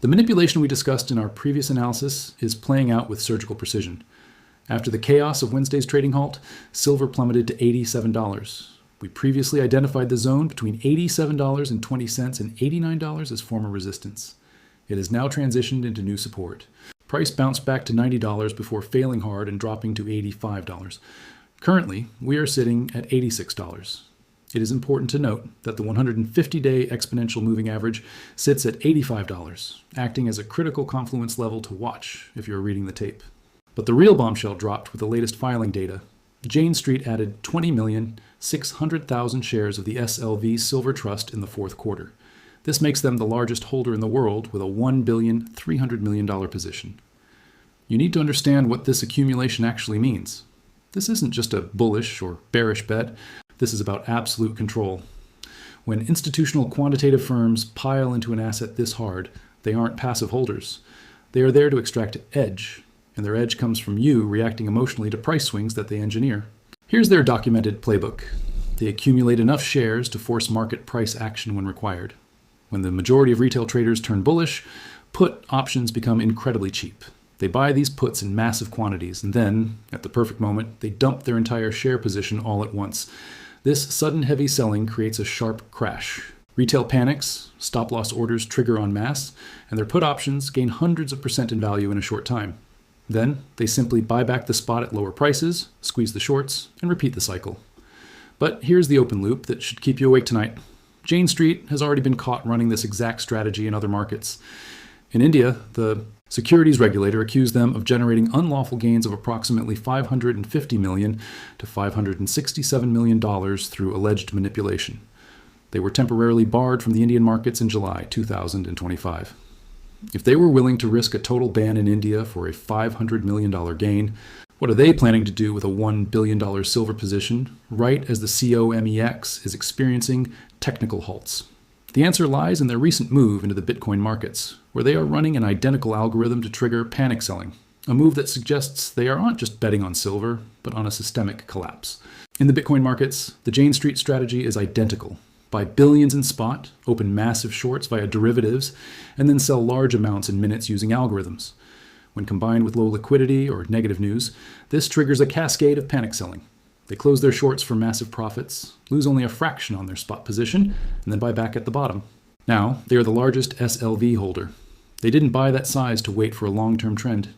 The manipulation we discussed in our previous analysis is playing out with surgical precision. After the chaos of Wednesday's trading halt, silver plummeted to $87. We previously identified the zone between $87.20 and $89 as former resistance. It has now transitioned into new support. Price bounced back to $90 before failing hard and dropping to $85. Currently, we are sitting at $86. It is important to note that the 150-day exponential moving average sits at $85, acting as a critical confluence level to watch if you're reading the tape. But the real bombshell dropped with the latest filing data. Jane Street added 20,600,000 shares of the SLV Silver Trust in the fourth quarter. This makes them the largest holder in the world with a $1.3 billion position. You need to understand what this accumulation actually means. This isn't just a bullish or bearish bet. This is about absolute control. When institutional quantitative firms pile into an asset this hard, they aren't passive holders. They are there to extract edge, and their edge comes from you reacting emotionally to price swings that they engineer. Here's their documented playbook. They accumulate enough shares to force market price action when required. When the majority of retail traders turn bullish, put options become incredibly cheap. They buy these puts in massive quantities, and then, at the perfect moment, they dump their entire share position all at once. This sudden heavy selling creates a sharp crash. Retail panics, stop-loss orders trigger en masse, and their put options gain hundreds of % in value in a short time. Then, they simply buy back the spot at lower prices, squeeze the shorts, and repeat the cycle. But here's the open loop that should keep you awake tonight. Jane Street has already been caught running this exact strategy in other markets. In India, the securities regulator accused them of generating unlawful gains of approximately $550 million to $567 million through alleged manipulation. They were temporarily barred from the Indian markets in July 2025. If they were willing to risk a total ban in India for a $500 million gain, what are they planning to do with a $1 billion silver position right as the COMEX is experiencing technical halts? The answer lies in their recent move into the Bitcoin markets, where they are running an identical algorithm to trigger panic selling, a move that suggests they are not just betting on silver, but on a systemic collapse. In the Bitcoin markets, the Jane Street strategy is identical. Buy billions in spot, open massive shorts via derivatives, and then sell large amounts in minutes using algorithms. When combined with low liquidity or negative news, this triggers a cascade of panic selling. They close their shorts for massive profits, lose only a fraction on their spot position, and then buy back at the bottom. Now, they are the largest SLV holder. They didn't buy that size to wait for a long-term trend.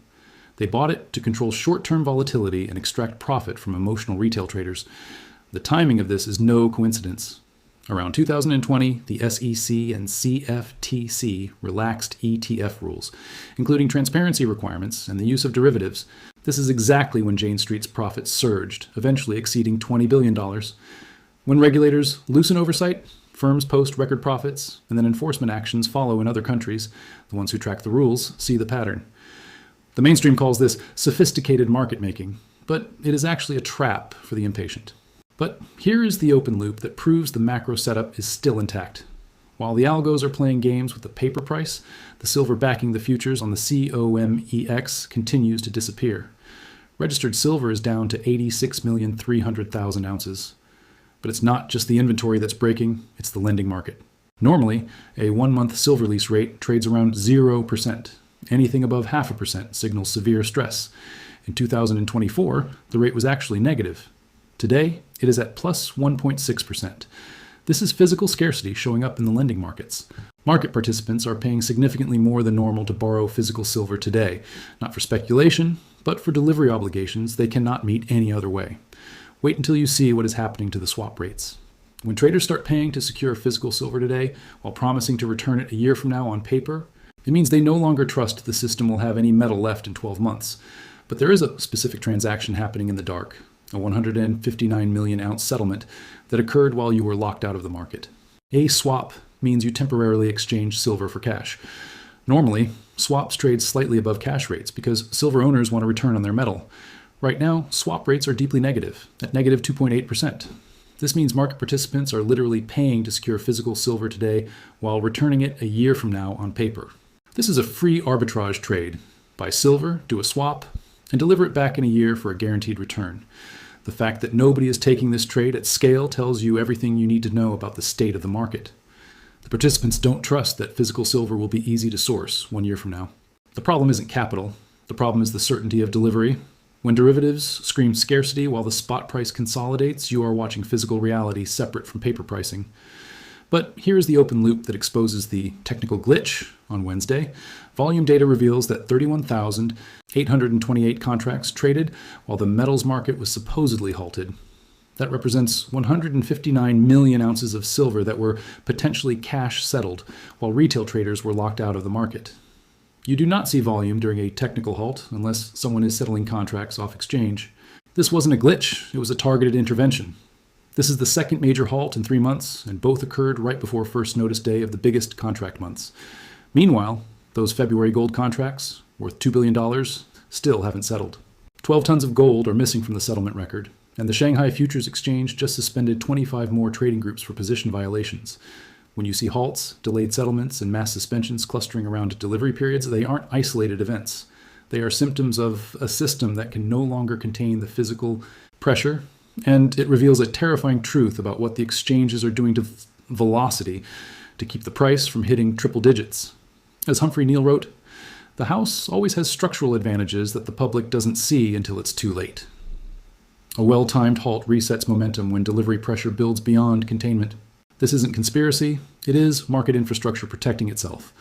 They bought it to control short-term volatility and extract profit from emotional retail traders. The timing of this is no coincidence. Around 2020, the SEC and CFTC relaxed ETF rules, including transparency requirements and the use of derivatives. This is exactly when Jane Street's profits surged, eventually exceeding $20 billion. When regulators loosen oversight, firms post record profits, and then enforcement actions follow in other countries. The ones who track the rules see the pattern. The mainstream calls this sophisticated market making, but it is actually a trap for the impatient. But here is the open loop that proves the macro setup is still intact. While the algos are playing games with the paper price, the silver backing the futures on the COMEX continues to disappear. Registered silver is down to 86,300,000 ounces. But it's not just the inventory that's breaking, it's the lending market. Normally, a one-month silver lease rate trades around 0%. Anything above 0.5% signals severe stress. In 2024, the rate was actually negative. Today, it is at plus 1.6%. This is physical scarcity showing up in the lending markets. Market participants are paying significantly more than normal to borrow physical silver today, not for speculation, but for delivery obligations they cannot meet any other way. Wait until you see what is happening to the swap rates. When traders start paying to secure physical silver today, while promising to return it a year from now on paper, it means they no longer trust the system will have any metal left in 12 months. But there is a specific transaction happening in the dark, a 159 million ounce settlement that occurred while you were locked out of the market. A swap means you temporarily exchange silver for cash. Normally, swaps trade slightly above cash rates because silver owners want a return on their metal. Right now, swap rates are deeply negative, at negative 2.8%. This means market participants are literally paying to secure physical silver today while returning it a year from now on paper. This is a free arbitrage trade. Buy silver, do a swap, and deliver it back in a year for a guaranteed return. The fact that nobody is taking this trade at scale tells you everything you need to know about the state of the market. The participants don't trust that physical silver will be easy to source 1 year from now. The problem isn't capital. The problem is the certainty of delivery. When derivatives scream scarcity while the spot price consolidates, you are watching physical reality separate from paper pricing. But here's the open loop that exposes the technical glitch on Wednesday. Volume data reveals that 31,828 contracts traded while the metals market was supposedly halted. That represents 159 million ounces of silver that were potentially cash settled, while retail traders were locked out of the market. You do not see volume during a technical halt unless someone is settling contracts off exchange. This wasn't a glitch, it was a targeted intervention. This is the second major halt in 3 months, and both occurred right before first notice day of the biggest contract months. Meanwhile, those February gold contracts, worth $2 billion, still haven't settled. 12 tons of gold are missing from the settlement record, and the Shanghai Futures Exchange just suspended 25 more trading groups for position violations. When you see halts, delayed settlements, and mass suspensions clustering around delivery periods, they aren't isolated events. They are symptoms of a system that can no longer contain the physical pressure, and it reveals a terrifying truth about what the exchanges are doing to velocity to keep the price from hitting triple digits. As Humphrey Neal wrote, "The house always has structural advantages that the public doesn't see until it's too late." A well-timed halt resets momentum when delivery pressure builds beyond containment. This isn't conspiracy, it is market infrastructure protecting itself.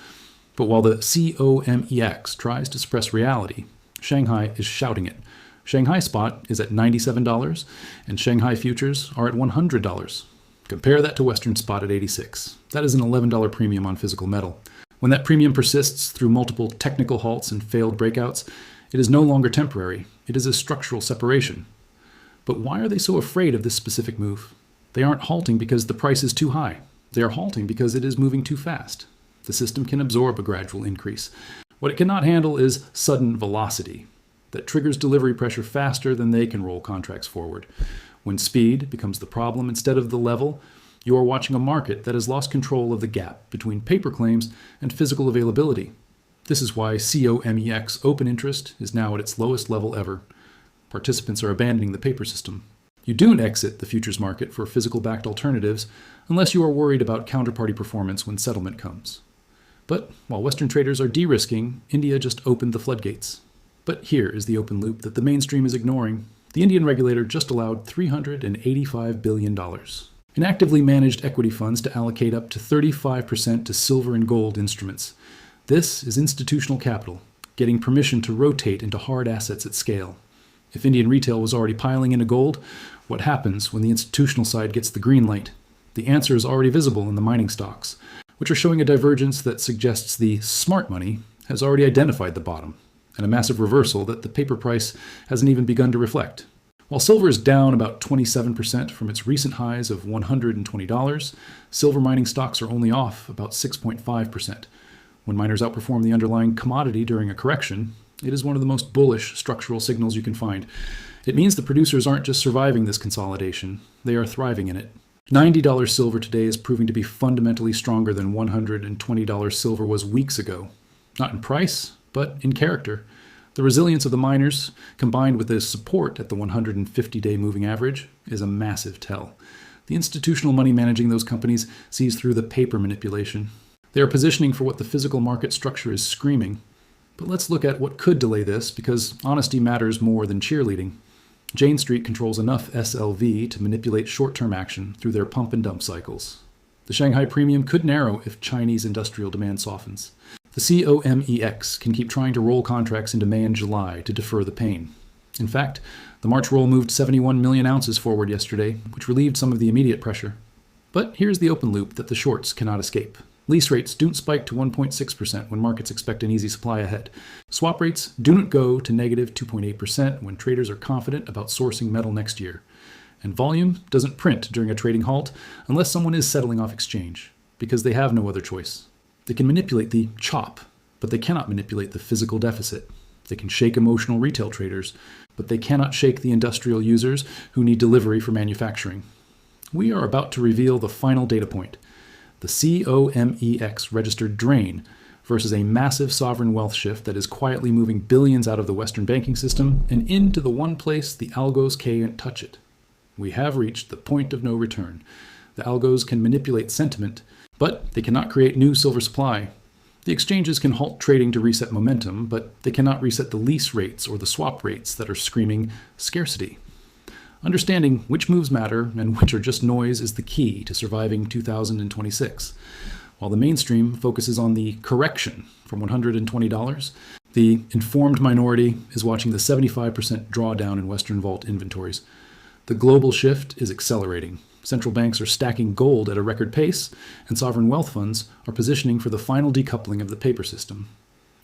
But while the COMEX tries to suppress reality, Shanghai is shouting it. Shanghai spot is at $97, and Shanghai futures are at $100. Compare that to Western spot at $86. That is an $11 premium on physical metal. When that premium persists through multiple technical halts and failed breakouts, it is no longer temporary. It is a structural separation. But why are they so afraid of this specific move? They aren't halting because the price is too high. They are halting because it is moving too fast. The system can absorb a gradual increase. What it cannot handle is sudden velocity that triggers delivery pressure faster than they can roll contracts forward. When speed becomes the problem instead of the level, you are watching a market that has lost control of the gap between paper claims and physical availability. This is why COMEX open interest is now at its lowest level ever. Participants are abandoning the paper system. You don't exit the futures market for physical-backed alternatives unless you are worried about counterparty performance when settlement comes. But while Western traders are de-risking, India just opened the floodgates. But here is the open loop that the mainstream is ignoring. The Indian regulator just allowed $385 billion in actively managed equity funds to allocate up to 35% to silver and gold instruments. This is institutional capital, getting permission to rotate into hard assets at scale. If Indian retail was already piling into gold, what happens when the institutional side gets the green light? The answer is already visible in the mining stocks, which are showing a divergence that suggests the smart money has already identified the bottom, and a massive reversal that the paper price hasn't even begun to reflect. While silver is down about 27% from its recent highs of $120, silver mining stocks are only off about 6.5%. When miners outperform the underlying commodity during a correction, it is one of the most bullish structural signals you can find. It means the producers aren't just surviving this consolidation, they are thriving in it. $90 silver today is proving to be fundamentally stronger than $120 silver was weeks ago. Not in price, but in character. The resilience of the miners, combined with the support at the 150-day moving average, is a massive tell. The institutional money managing those companies sees through the paper manipulation. They are positioning for what the physical market structure is screaming. But let's look at what could delay this, because honesty matters more than cheerleading. Jane Street controls enough SLV to manipulate short-term action through their pump and dump cycles. The Shanghai premium could narrow if Chinese industrial demand softens. The COMEX can keep trying to roll contracts into May and July to defer the pain. In fact, the March roll moved 71 million ounces forward yesterday, which relieved some of the immediate pressure. But here's the open loop that the shorts cannot escape. Lease rates don't spike to 1.6% when markets expect an easy supply ahead. Swap rates do not go to negative 2.8% when traders are confident about sourcing metal next year. And volume doesn't print during a trading halt unless someone is settling off exchange, because they have no other choice. They can manipulate the chop, but they cannot manipulate the physical deficit. They can shake emotional retail traders, but they cannot shake the industrial users who need delivery for manufacturing. We are about to reveal the final data point. The COMEX registered drain versus a massive sovereign wealth shift that is quietly moving billions out of the Western banking system and into the one place the algos can't touch it. We have reached the point of no return. The algos can manipulate sentiment, But they cannot create new silver supply. The exchanges can halt trading to reset momentum, but they cannot reset the lease rates or the swap rates that are screaming scarcity. Understanding which moves matter and which are just noise is the key to surviving 2026. While the mainstream focuses on the correction from $120, the informed minority is watching the 75% drawdown in Western vault inventories. The global shift is accelerating. Central banks are stacking gold at a record pace, and sovereign wealth funds are positioning for the final decoupling of the paper system.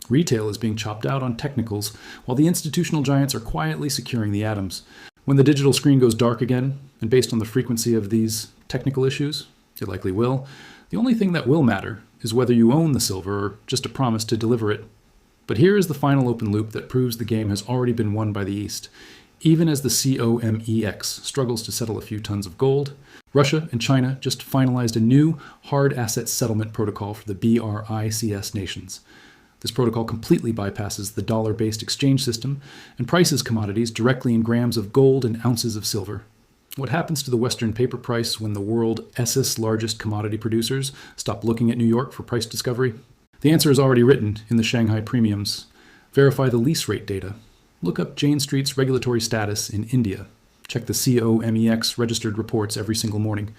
Retail is being chopped out on technicals, while the institutional giants are quietly securing the atoms. When the digital screen goes dark again, and based on the frequency of these technical issues, it likely will, the only thing that will matter is whether you own the silver or just a promise to deliver it. But here is the final open loop that proves the game has already been won by the East. Even as the COMEX struggles to settle a few tons of gold, Russia and China just finalized a new hard asset settlement protocol for the BRICS nations. This protocol completely bypasses the dollar-based exchange system and prices commodities directly in grams of gold and ounces of silver. What happens to the Western paper price when the world's largest commodity producers stop looking at New York for price discovery? The answer is already written in the Shanghai premiums. Verify the lease rate data. Look up Jane Street's regulatory status in India. Check the COMEX registered reports every single morning.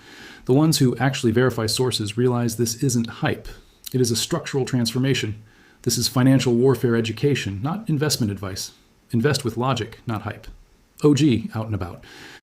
The ones who actually verify sources realize this isn't hype. It is a structural transformation. This is financial warfare education, not investment advice. Invest with logic, not hype. OG out and about.